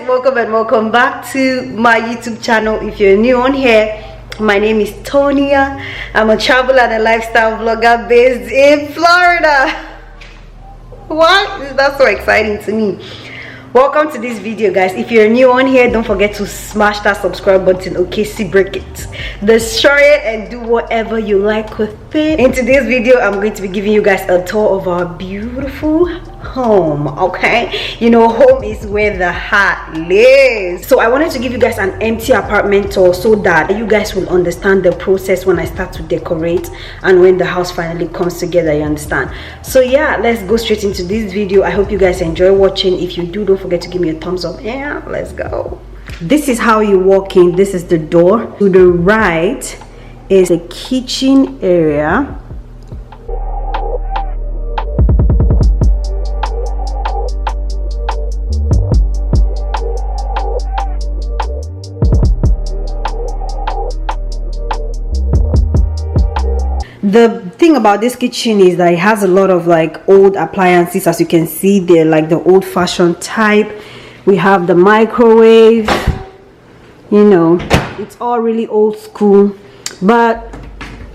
Welcome and welcome back to my YouTube channel. If you're new on here, my name is Tonia. I'm a travel and a lifestyle vlogger based in Florida. What? That's so exciting to me. Welcome to this video, guys. If you're new on here, don't forget to smash that subscribe button, okay? See, break it, destroy it, and do whatever you like with it. In today's video, I'm going to be giving you guys a tour of our beautiful home, okay? You know, home is where the heart lives. So I wanted to give you guys an empty apartment tour so that you guys will understand the process when I start to decorate and when the house finally comes together, you understand? So yeah, let's go straight into this video. I hope you guys enjoy watching. If you do, don't forget to give me a thumbs up. Yeah, let's go. This is how you walk in. This is the door. To the right is the kitchen area. The thing about this kitchen is that it has a lot of like old appliances, as you can see. They're like the old-fashioned type. We have the microwave, you know, it's all really old school. But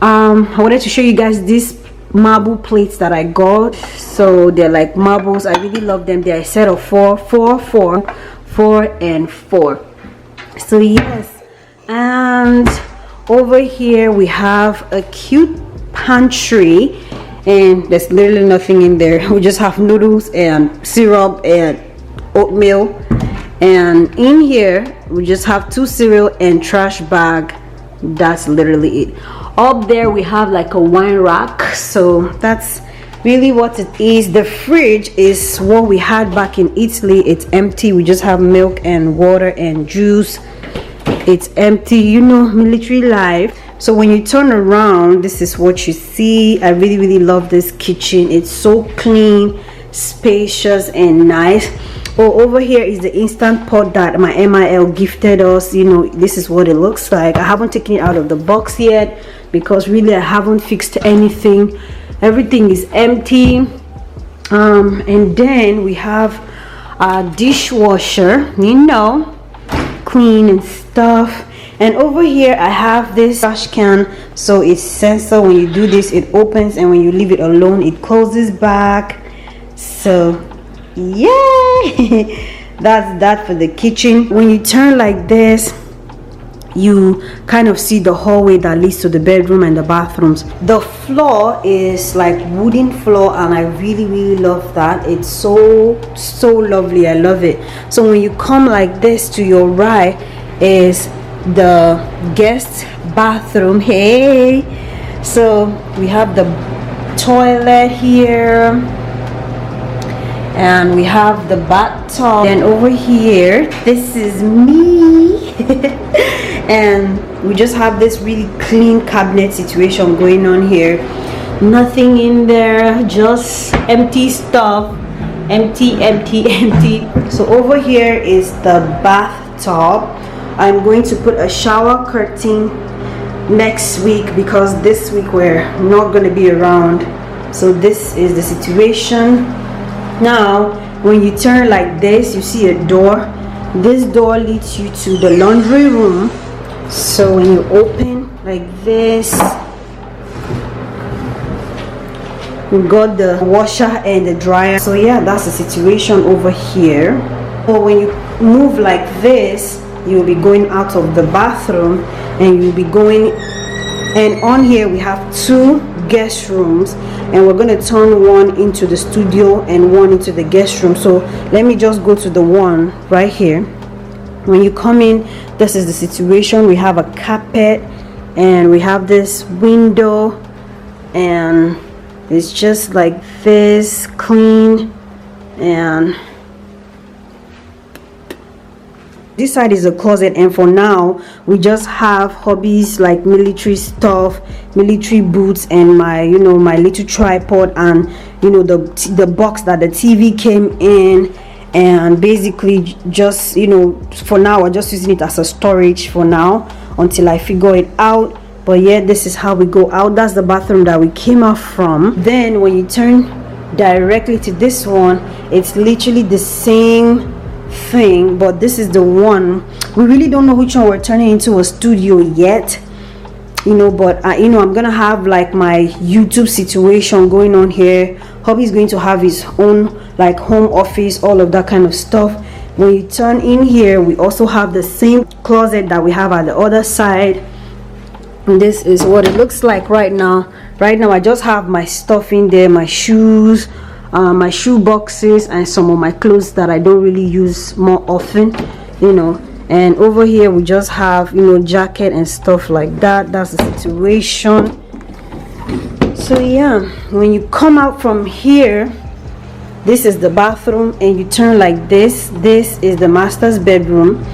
I wanted to show you guys these marble plates that I got. So they're like marbles. I really love them. They're a set of 4, 4, 4, 4, and 4. So yes, and over here we have a cute pantry, and there's literally nothing in there. We just have noodles and syrup and oatmeal, and in here we just have 2 cereal and trash bag. That's literally it. Up there we have like a wine rack, so that's really what it is. The fridge is what we had back in Italy. It's empty. We just have milk and water and juice. It's empty, you know, military life. So when you turn around, this is what you see. I really love this kitchen. It's so clean, spacious, and nice. Oh, over here is the instant pot that my MIL gifted us. You know, this is what it looks like. I haven't taken it out of the box yet because really I haven't fixed anything. Everything is empty. And then we have a dishwasher, you know, clean and stuff. And over here I have this trash can, so it's sensor. When you do this, it opens, and when you leave it alone, it closes back. So yay. That's that for the kitchen. When you turn like this, you kind of see the hallway that leads to the bedroom and the bathrooms. The floor is like wooden floor, and I really love that. It's so lovely. I love it. So when you come like this, to your right is the guest bathroom. Hey, so we have the toilet here, and we have the bathtub. And over here, this is me. And we just have this really clean cabinet situation going on here. Nothing in there, just empty stuff. Empty. So over here is the bathtub. I'm going to put a shower curtain next week because this week we're not going to be around. So this is the situation. Now when you turn like this, you see a door. This door leads you to the laundry room. So when you open like this, we got the washer and the dryer. So yeah, that's the situation over here. So when you move like this, you'll be going out of the bathroom, and you'll be going, and on here we have 2 guest rooms, and we're going to turn one into the studio and one into the guest room. So let me just go to the one right here. When you come in, this is the situation. We have a carpet, and we have this window, and it's just like this, clean. And This side is a closet, and for now we just have hobbies like military stuff, military boots, and my, you know, my little tripod, and you know, the box that the TV came in. And basically just, you know, for now I'm just using it as a storage for now until I figure it out. But yeah, this is how we go out. That's the bathroom that we came out from. Then when you turn directly to this one, it's literally the same thing, but this is the one we really don't know which one we're turning into a studio yet, you know. But you know, I'm gonna have like my YouTube situation going on here. Hubby's going to have his own like home office, all of that kind of stuff. When you turn in here, we also have the same closet that we have at the other side. And this is what it looks like right now. Right now I just have my stuff in there, my shoes, my shoe boxes, and some of my clothes that I don't really use more often, you know. And over here we just have, you know, jacket and stuff like that. That's the situation. So yeah, when you come out from here, this is the bathroom, and you turn like this. This is the master's bedroom.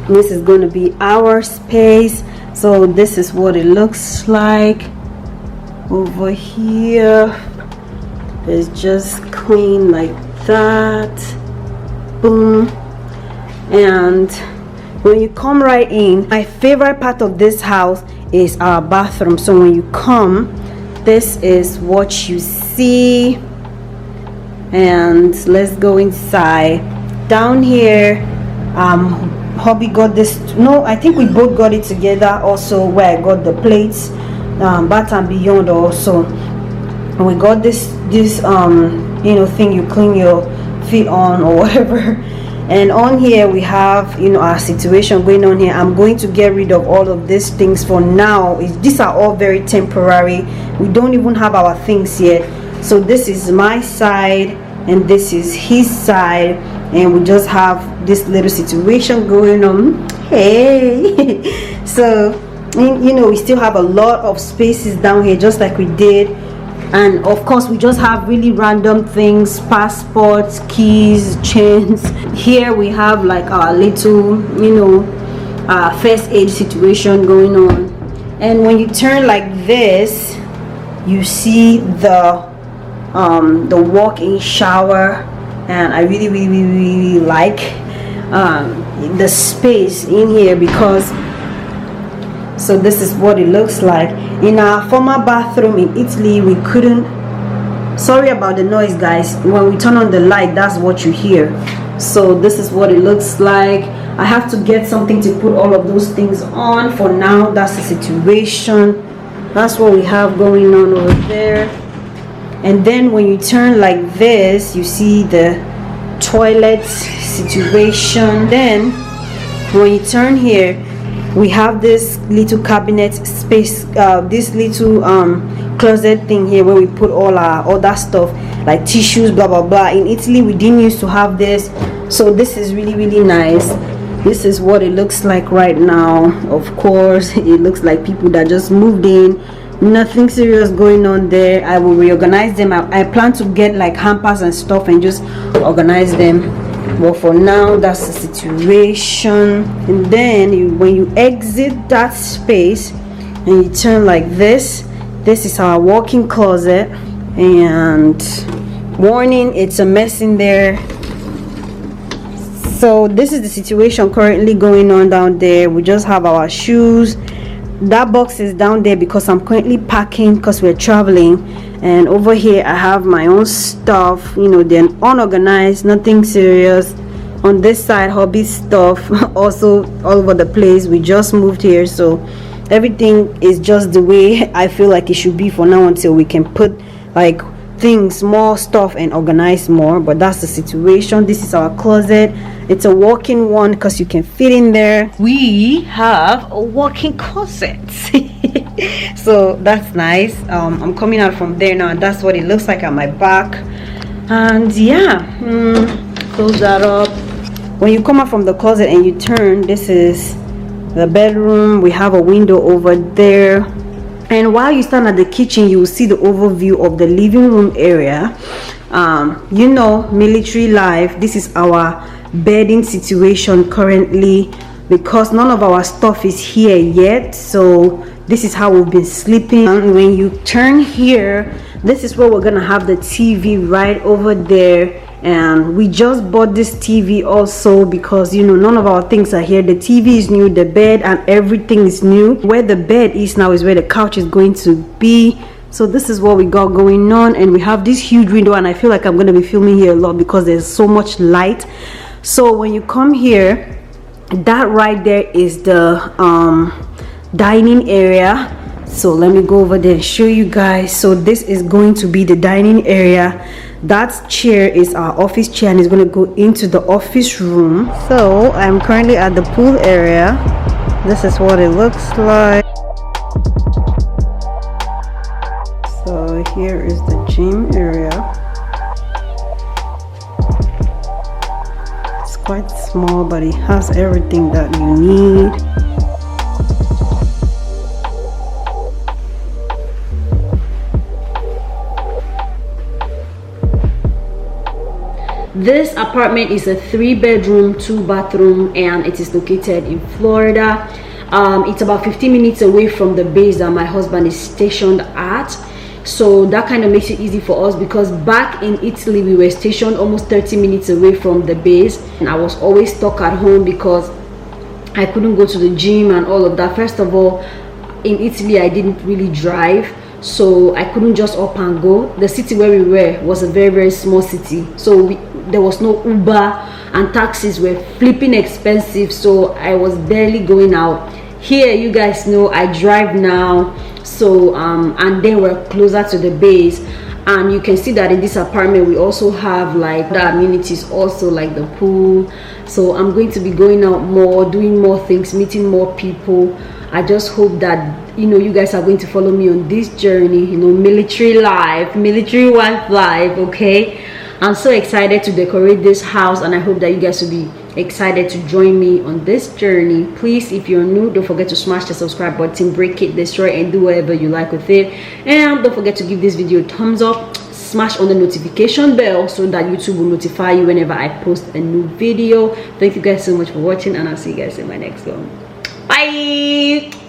This is going to be our space. So this is what it looks like over here. It's just clean like that. Boom. And when you come right in, my favorite part of this house is our bathroom. So when you come, this is what you see. And let's go inside. Down here, hubby got this. No, I think we both got it together also, where I got the plates, Bath and Beyond also. We got this you know, thing you clean your feet on or whatever. And on here we have, you know, our situation going on here. I'm going to get rid of all of these things for now. These are all very temporary. We don't even have our things yet. So this is my side and this is his side, and we just have this little situation going on. Hey. So you know, we still have a lot of spaces down here, just like we did. And of course we just have really random things, passports, keys, chains. Here we have like our little, you know, first aid situation going on. And when you turn like this, you see the walk-in shower, and I really like the space in here, because so this is what it looks like. In our former bathroom in Italy, we couldn't, sorry about the noise guys, when we turn on the light, that's what you hear. So this is what it looks like. I have to get something to put all of those things on. For now, that's the situation. That's what we have going on over there. And then when you turn like this, you see the toilet situation. Then when you turn here, we have this little cabinet space, this little closet thing here where we put all our other stuff like tissues, blah blah blah. In Italy we didn't used to have this, so this is really nice. This is what it looks like right now. Of course it looks like people that just moved in, nothing serious going on there. I will reorganize them. I plan to get like hampers and stuff and just organize them. But for now, that's the situation. And then when you exit that space and you turn like this, this is our walk-in closet. And warning, it's a mess in there. So this is the situation currently going on down there. We just have our shoes. That box is down there because I'm currently packing because we're traveling. And over here I have my own stuff, you know, they're unorganized, nothing serious. On this side, hobby stuff also all over the place. We just moved here, so everything is just the way I feel like it should be for now, until we can put like things, more stuff, and organize more. But that's the situation. This is our closet. It's a walk-in one because you can fit in there. We have a walk-in closet. So that's nice. I'm coming out from there now, and that's what it looks like at my back. And yeah, close that up. When you come out from the closet and you turn, this is the bedroom. We have a window over there, and while you stand at the kitchen, you will see the overview of the living room area. You know, military life, this is our bedding situation currently, because none of our stuff is here yet. So this is how we've been sleeping. And when you turn here, this is where we're gonna have the TV right over there. And we just bought this TV also because, you know, none of our things are here. The TV is new, the bed and everything is new. Where the bed is now is where the couch is going to be. So this is what we got going on. And we have this huge window, and I feel like I'm going to be filming here a lot because there's so much light. So when you come here, that right there is the dining area. So let me go over there and show you guys. So this is going to be the dining area. That chair is our office chair and it's going to go into the office room. So I'm currently at the pool area. This is what it looks like. So here is the gym area. It's quite small, but it has everything that you need. This apartment is a 3-bedroom, 2-bathroom, and it is located in Florida. It's about 15 minutes away from the base that my husband is stationed at. So that kind of makes it easy for us, because back in Italy we were stationed almost 30 minutes away from the base, and I was always stuck at home because I couldn't go to the gym and all of that. First of all, in Italy I didn't really drive, so I couldn't just up and go. The city where we were was a very, very small city, so there was no Uber, and taxis were flipping expensive, so I was barely going out. Here, you guys know I drive now, so and then we're closer to the base, and you can see that in this apartment we also have like the amenities also, like the pool. So I'm going to be going out more, doing more things, meeting more people. I just hope that, you know, you guys are going to follow me on this journey, you know, military life, military wife life. Okay, I'm so excited to decorate this house, and I hope that you guys will be excited to join me on this journey. Please, if you're new, don't forget to smash the subscribe button, break it, destroy, and do whatever you like with it. And don't forget to give this video a thumbs up, smash on the notification bell so that YouTube will notify you whenever I post a new video. Thank you guys so much for watching, and I'll see you guys in my next one. Bye.